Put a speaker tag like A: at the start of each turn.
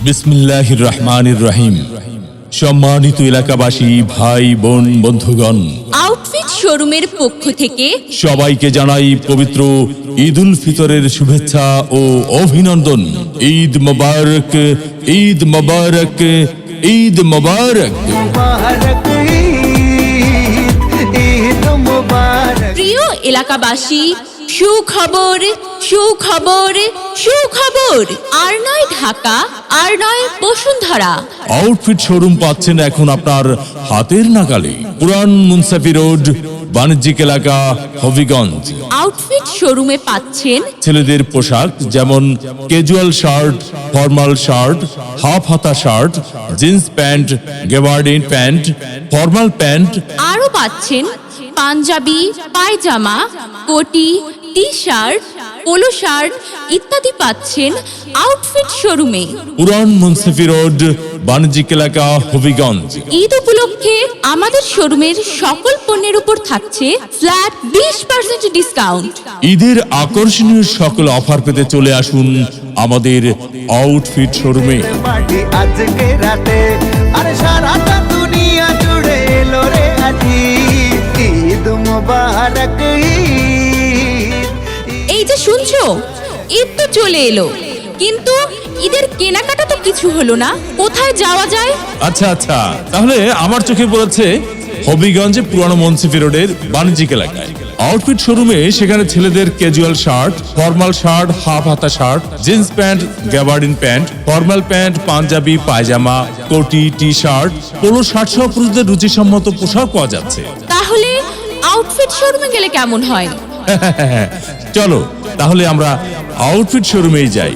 A: বিসমিল্লাহির রহমানির রহিম। সম্মানিত এলাকাবাসী, ভাই বোন, বন্ধুগণ,
B: আউটফিট শোরুমের পক্ষ থেকে
A: সবাইকে জানাই পবিত্র ঈদ উল ফিতরের শুভেচ্ছা ও অভিনন্দন। ঈদ মোবারক, ঈদ মোবারক, ঈদ মোবারক।
B: প্রিয় এলাকাবাসী, সুখবর সুখবর সুখবর। আর নয় ঢাকা, আর নয় বসুন্ধরা।
A: আউটফিট শোরুম পাচ্ছেন এখন আপনার হাতের নাগালে। পুরান মুন্সাফি রোড, বাণিজ্যিক এলাকা, হবিগঞ্জ।
B: আউটফিট শোরুমে পাচ্ছেন
A: ছেলেদের পোশাক যেমন casual shirt, formal shirt, half হাতা shirt, jeans pant, gabardine pant, formal pant.
B: আরও পাচ্ছেন পাঞ্জাবি, পায়জামা, কোটি, টি শার্ট, পোলো শার্ট ইত্যাদি পাচ্ছেন আউটফিট শোরুমে।
A: পুরান মুন্সিফি রোড, বাণিজ্যিক এলাকা, হবিগঞ্জ।
B: ঈদ উপলক্ষে আমাদের শোরুমের সকল পণ্যের উপর থাকছে ফ্ল্যাট 20% ডিসকাউন্ট।
A: ঈদের আকর্ষণীয় সকল অফার পেতে চলে আসুন আমাদের আউটফিট শোরুমে।
C: আজকে রাতে আর সারাটা দুনিয়া জুড়ে এলো রে আজি ঈদ মোবারক।
B: এই যে শুনছো, ঈদ তো চলে এলো, কিন্তু ঈদের কেনাকাটা তো কিছু হলো না। কোথায় যাওয়া যায়?
A: আচ্ছা আচ্ছা, তাহলে আমার চোখে পড়েছে হবিগঞ্জে পুরানো মুন্সিফি রোডের বাণিজ্যিক এলাকায় আউটফিট শোরুমে। সেখানে ছেলেদের casual shirt, formal shirt, half হাতা shirt, jeans pant, gabardine pant, formal pant, Punjabi, pyjama, কোটি, টি শার্ট, পোলো শার্ট সহ পুরুষদের রুচিসম্মত পোশাক পাওয়া যাচ্ছে।
B: তাহলে আউটফিট শোরুমে গেলে কেমন হয়?
A: চলো তাহলে আমরা আউটফিট শোরুমেই যাই।